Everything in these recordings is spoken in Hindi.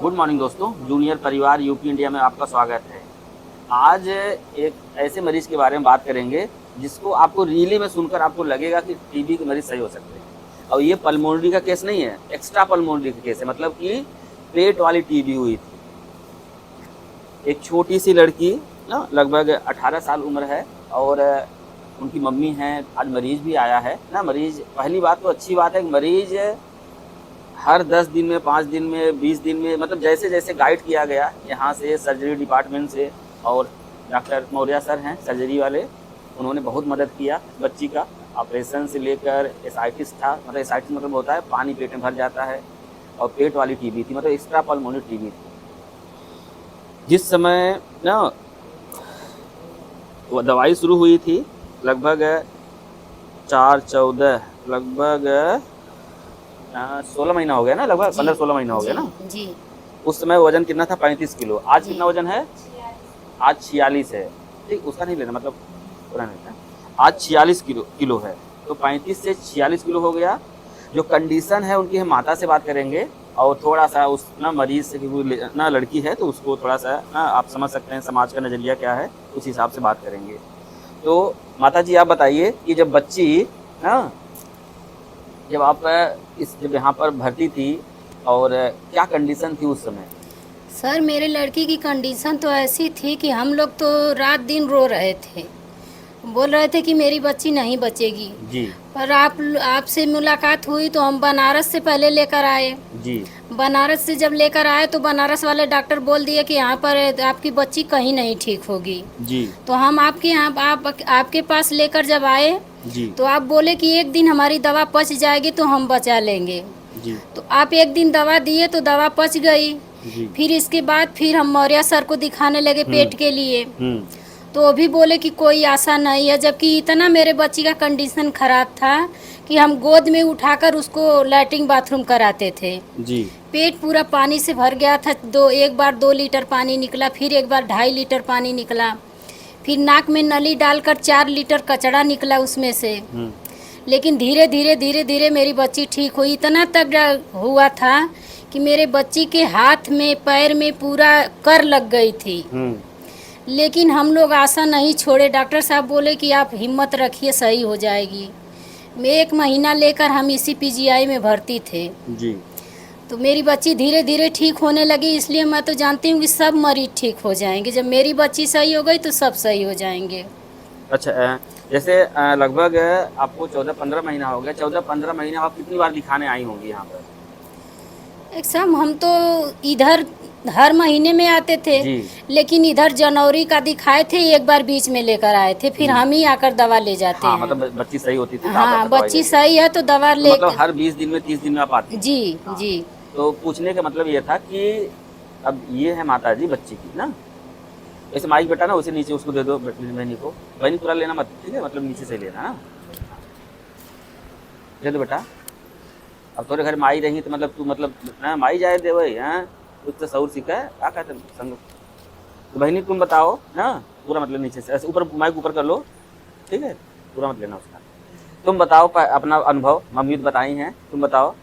गुड मॉर्निंग दोस्तों, जूनियर परिवार यूपी इंडिया में आपका स्वागत है। आज एक ऐसे मरीज के बारे में बात करेंगे जिसको आपको रियली में सुनकर आपको लगेगा कि टीबी के मरीज सही हो सकते हैं। और ये पल्मोनरी का केस नहीं है, एक्स्ट्रा पल्मोनरी का केस है, मतलब कि पेट वाली टीबी हुई थी। एक छोटी सी लड़की ना, लगभग 18 साल उम्र है और उनकी मम्मी हैं। आज मरीज भी आया है ना। मरीज, पहली बात तो अच्छी बात है कि मरीज हर 10 दिन में, 5 दिन में, 20 दिन में, मतलब जैसे जैसे गाइड किया गया यहाँ से सर्जरी डिपार्टमेंट से, और डॉक्टर मौर्य सर हैं सर्जरी वाले, उन्होंने बहुत मदद किया बच्ची का। ऑपरेशन से लेकर एसाइटिस था, मतलब एसाइटिस मतलब होता है पानी पेट में भर जाता है, और पेट वाली टीबी थी, मतलब एक्स्ट्रा पल्मोनरी टीबी थी। जिस समय ना वो दवाई शुरू हुई थी, लगभग 4-14, लगभग 16 महीना हो गया ना, लगभग 15-16 महीना हो गया ना जी। उस समय वजन कितना था? 35 किलो। आज कितना वजन है? आज 46 है। ठीक, उसका नहीं लेना, मतलब पूरा नहीं था। आज 46 किलो है, तो 35 से 46 किलो हो गया। जो कंडीशन है उनकी, हम माता से बात करेंगे और थोड़ा सा उस ना मरीज से, ना लड़की है तो उसको थोड़ा सा ना, आप समझ सकते हैं समाज का नज़रिया क्या है, उस हिसाब से बात करेंगे। तो माता जी आप बताइए कि जब बच्ची ना, जब आप जब यहाँ पर भर्ती थी और क्या कंडीशन थी उस समय? सर, मेरे लड़की की कंडीशन तो ऐसी थी कि हम लोग तो रात दिन रो रहे थे, बोल रहे थे कि मेरी बच्ची नहीं बचेगी। जी पर आपसे मुलाकात हुई तो हम बनारस से पहले लेकर आए। जी बनारस से जब लेकर आए तो बनारस वाले डॉक्टर बोल दिए कि यहाँ पर आपकी बच्ची कहीं नहीं ठीक होगी। जी तो हम आपके यहाँ आपके पास लेकर जब आए जी तो आप बोले कि एक दिन हमारी दवा पच जाएगी तो हम बचा लेंगे। जी तो आप एक दिन दवा दिए तो दवा पच गई। जी। फिर इसके बाद फिर हम मौर्य सर को दिखाने लगे पेट के लिए, हम्म। तो वो भी बोले कि कोई आशा नहीं है। जबकि इतना मेरे बच्ची का कंडीशन खराब था कि हम गोद में उठाकर उसको लैट्रिन बाथरूम कराते थे। जी पेट पूरा पानी से भर गया था। एक बार 2 लीटर पानी निकला, फिर एक बार 2.5 लीटर पानी निकला, फिर नाक में नली डालकर 4 लीटर कचड़ा निकला उसमें से। लेकिन धीरे धीरे धीरे धीरे मेरी बच्ची ठीक हुई। इतना तक हुआ था कि मेरे बच्ची के हाथ में, पैर में पूरा कर लग गई थी। लेकिन हम लोग आशा नहीं छोड़े। डॉक्टर साहब बोले कि आप हिम्मत रखिए, सही हो जाएगी। मैं 1 महीना लेकर हम इसी पीजीआई में भर्ती थे। जी। तो मेरी बच्ची धीरे धीरे ठीक होने लगी। इसलिए मैं तो जानती हूँ कि सब मरीज ठीक हो जाएंगे। जब मेरी बच्ची सही हो गई तो सब सही हो जाएंगे। अच्छा, जैसे लगभग आपको 14-15 महीना हो गया। 14-15 महीना आप कितनी बार दिखाने आई होंगी यहाँ पर? एकदम, हम तो इधर हर महीने में आते थे। जी। लेकिन इधर जनवरी का दिखाए थे, एक बार बीच में लेकर आए थे, फिर हम ही आकर दवा ले जाते हाँ, हैं। मतलब बच्ची सही होती थी तो आप हाँ, आकर दवाई बच्ची लेते सही है तो दवा थे। तो ले। मतलब हर 20 दिन में, 30 दिन में आप आती थी? जी हाँ। जी। तो पूछने का मतलब ये था कि अब ये है माता जी बच्ची की ना, ऐसे माइक बेटा ना उसे नीचे उसको दे दो, बहनी को। बहनी पूरा लेना मत, ठीक है, मतलब नीचे से लेना ना। दे दो बेटा। अब तोरे घर में आई रही तो मतलब तू, मतलब ना माई जाए दे वही, हैं कुछ तो सऊर सीखा है, क्या कहते हैं संग। तो बहनी तुम बताओ ना, पूरा मतलब नीचे से ऐसे ऊपर, माइक ऊपर कर लो, ठीक है, पूरा मत लेना उसका। तुम बताओ अपना अनुभव, मम्मी तो बताई हैं, तुम बताओ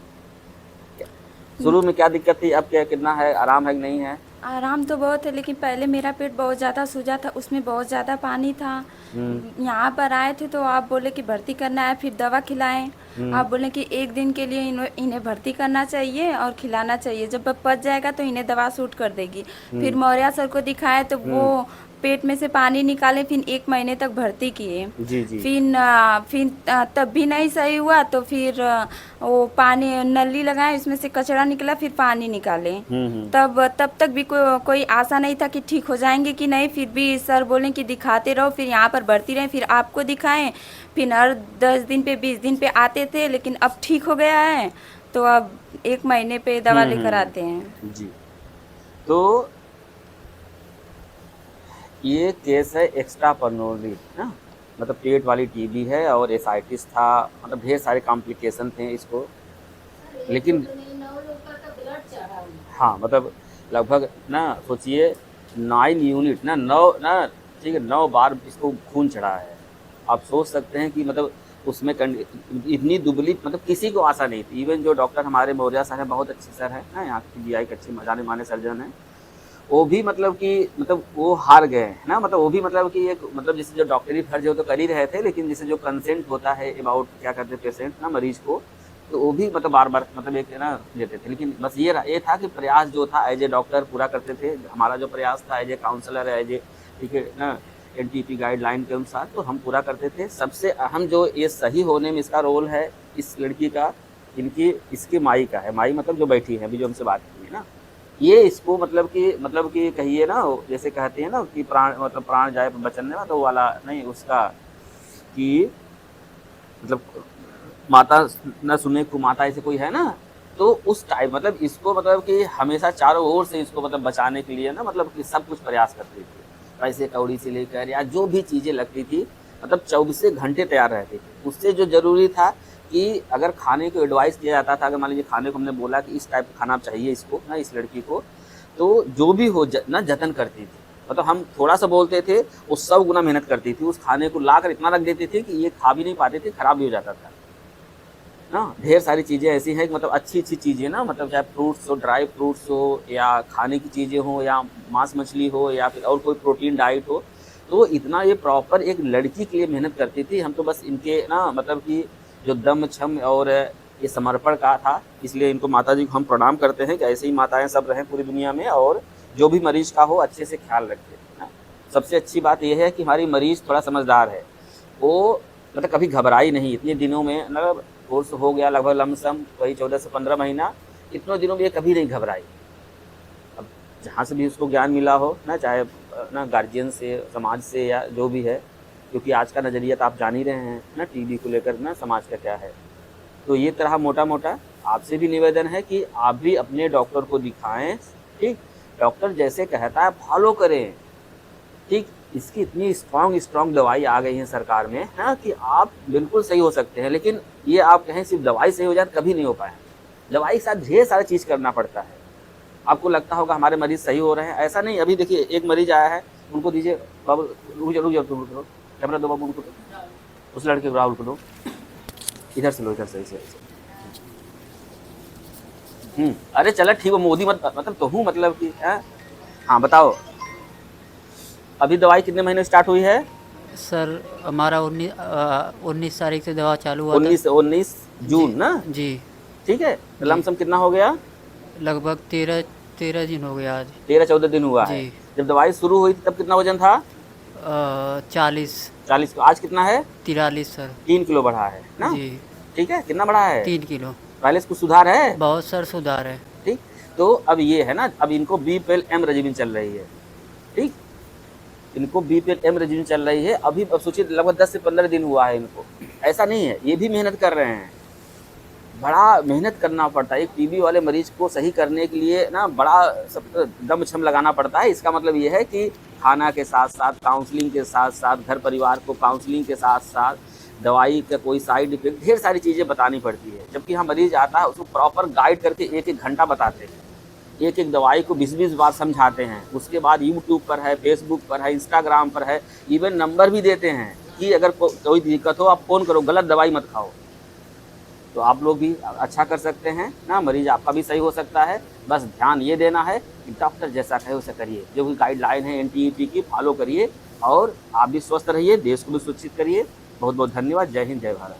शुरू में क्या दिक्कत थी, अब क्या, कितना है, आराम है कि नहीं है? आराम तो बहुत है, लेकिन पहले मेरा पेट बहुत ज़्यादा सूजा था, उसमें बहुत ज़्यादा पानी था। यहाँ पर आए थे तो आप बोले कि भर्ती करना है, फिर दवा खिलाएं। आप बोले कि एक दिन के लिए इन्हें भर्ती करना चाहिए और खिलाना चाहिए, जब पच जाएगा तो इन्हें दवा सूट कर देगी। फिर मौर्य सर को दिखाए तो वो पेट में से पानी निकाले, फिर 1 महीने तक भर्ती किए। जी जी। फिर तब भी नहीं सही हुआ तो फिर वो पानी नली लगाए, उसमें से कचरा निकला, फिर पानी निकाले। तब तक भी कोई आशा नहीं था कि ठीक हो जाएंगे कि नहीं। फिर भी सर बोले कि दिखाते रहो, फिर यहाँ पर भर्ती रहे, फिर आपको दिखाएं। फिर हर 10 दिन पे, 20 दिन पे आते थे, लेकिन अब ठीक हो गया है तो अब 1 महीने पे दवा लेकर आते हैं। जी। तो ये केस है एक्स्ट्रा पल्मोनरी ना, मतलब पेट वाली टीबी है और एसाइटिस था, मतलब ढेर सारे कॉम्प्लिकेशन थे इसको। लेकिन हाँ, मतलब लगभग ना सोचिए 9 यूनिट ना, 9 ना, ठीक है, 9 बार इसको खून चढ़ा है। आप सोच सकते हैं कि मतलब उसमें इतनी दुबली मतलब किसी को आशा नहीं थी। इवन जो डॉक्टर हमारे मौर्या सर हैं, बहुत अच्छे सर हैं ना, यहाँ की जीआई के अच्छे जाने माने सर्जन हैं, वो भी मतलब कि मतलब वो हार गए हैं ना, मतलब वो भी मतलब कि एक मतलब जैसे जो डॉक्टरी फर्ज हो तो कर ही रहे थे, लेकिन जैसे जो कंसेंट होता है अबाउट क्या करते पेशेंट ना मरीज को, तो वो भी मतलब बार बार मतलब एक ना देते थे। लेकिन बस ये था कि प्रयास जो था एज ए डॉक्टर पूरा करते थे। हमारा जो प्रयास था as a counsellor, as a ठीक है ना एनटीपी गाइडलाइन के अनुसार तो हम पूरा करते थे। सबसे अहम जो ये सही होने में इसका रोल है इस लड़की का, इसकी माई का है। माई मतलब जो बैठी है अभी जो हमसे बात की है ना, ये इसको मतलब कि कहिए ना, जैसे कहते हैं ना कि प्राण जाए पर बचन ना, तो वाला नहीं उसका कि मतलब माता न सुने कुमाता ऐसे कोई है ना, तो उस टाइम मतलब इसको मतलब कि हमेशा चारों ओर से इसको मतलब बचाने के लिए ना मतलब कि सब कुछ प्रयास करती थी। पैसे कौड़ी से लेकर या जो भी चीज़ें लगती थी मतलब 24 घंटे तैयार रहती थी। उससे जो ज़रूरी था कि अगर खाने को एडवाइस दिया जाता था, अगर मान लीजिए खाने को हमने बोला कि इस टाइप का खाना चाहिए इसको ना इस लड़की को, तो जो भी हो ना जतन करती थी। मतलब हम थोड़ा सा बोलते थे वो 100 गुना मेहनत करती थी। उस खाने को ला कर इतना रख देती थी कि ये खा भी नहीं पाते थे, खराब भी हो जाता था ना। ढेर सारी चीज़ें ऐसी हैं मतलब अच्छी चीज़ें ना, मतलब चाहे फ्रूट्स हो, ड्राई फ्रूट्स हो, या खाने की चीज़ें हो, या मांस मछली हो, या फिर और कोई प्रोटीन डाइट हो, तो इतना ये प्रॉपर एक लड़की के लिए मेहनत करती थी। हम तो बस इनके ना मतलब कि जो दम छम और ये समर्पण का था, इसलिए इनको माता जी को हम प्रणाम करते हैं कि ऐसे ही माताएं सब रहें पूरी दुनिया में, और जो भी मरीज़ का हो अच्छे से ख्याल रखें। सबसे अच्छी बात यह है कि हमारी मरीज़ थोड़ा समझदार है, वो मतलब कभी घबराई नहीं इतने दिनों में। मतलब कोर्स हो गया लगभग लमसम वही 14 से 15 महीना, इतने दिनों में ये कभी नहीं घबराई। अब जहाँ से भी उसको ज्ञान मिला हो ना, चाहे ना गार्जियन से, समाज से, या जो भी है, क्योंकि आज का नज़रिया तो आप जान ही रहे हैं ना टीबी को लेकर ना समाज का क्या है। तो ये तरह मोटा मोटा आपसे भी निवेदन है कि आप भी अपने डॉक्टर को दिखाएं, ठीक, डॉक्टर जैसे कहता है फॉलो करें, ठीक। इसकी इतनी स्ट्रॉन्ग दवाई आ गई है सरकार में ना कि आप बिल्कुल सही हो सकते हैं। लेकिन ये आप कहें सिर्फ दवाई सही हो जाए कभी नहीं हो पाए, दवाई के साथ ढेर सारी चीज़ करना पड़ता है। आपको लगता होगा हमारे मरीज़ सही हो रहे हैं, ऐसा नहीं। अभी देखिए एक मरीज़ आया है, उनको दीजिए बाबू, रुक जाओ कैमरा दो बाबू, उनको उस लड़के को राहुल को दो, इधर से लो, इधर से ऐसे। अरे चलो ठीक है, मोदी मत मतलब तो हूँ मतलब कि हाँ बताओ, अभी दवाई कितने महीने स्टार्ट हुई है सर? हमारा 19 तारीख से दवा चालू हुआ 19 जून ना जी। ठीक है, लमसम कितना हो गया? लगभग 13 दिन हो गया आज। 13-14 दिन हुआ है। जब दवाई शुरू हुई तब कितना वजन था? 40। आज कितना है? 43 सर। 3 किलो बढ़ा है ना जी। ठीक है, कितना बढ़ा है? 3 किलो। पहले से कुछ सुधार है? बहुत सर सुधार है। ठीक, तो अब ये है ना, अब इनको BPL-M रेजिमेंट चल रही है, ठीक, इनको BPL-M रेजिमेंट चल रही है। अभी अब सोचिए लगभग 10 से 15 दिन हुआ है इनको। ऐसा नहीं है, ये भी मेहनत कर रहे हैं, बड़ा मेहनत करना पड़ता है। एक टीबी वाले मरीज को सही करने के लिए ना बड़ा सब दम छम लगाना पड़ता है। इसका मतलब ये है कि खाना के साथ साथ, काउंसलिंग के साथ साथ, घर परिवार को काउंसलिंग के साथ साथ, दवाई का कोई साइड इफेक्ट, ढेर सारी चीज़ें बतानी पड़ती है। जबकि हम मरीज आता है उसको प्रॉपर गाइड करके 1-1 घंटा बताते हैं, एक दावाई को 20-20 बार समझाते हैं। उसके बाद यूट्यूब पर है, फेसबुक पर है, इंस्टाग्राम पर है, इवन नंबर भी देते हैं कि अगर कोई दिक्कत हो आप फ़ोन करो, गलत दवाई मत खाओ। तो आप लोग भी अच्छा कर सकते हैं ना, मरीज आपका भी सही हो सकता है। बस ध्यान ये देना है कि डॉक्टर जैसा कहे वैसा करिए, जो भी गाइडलाइन है एनटीपी की फॉलो करिए, और आप भी स्वस्थ रहिए, देश को भी सुरक्षित करिए। बहुत बहुत धन्यवाद। जय हिंद, जय भारत।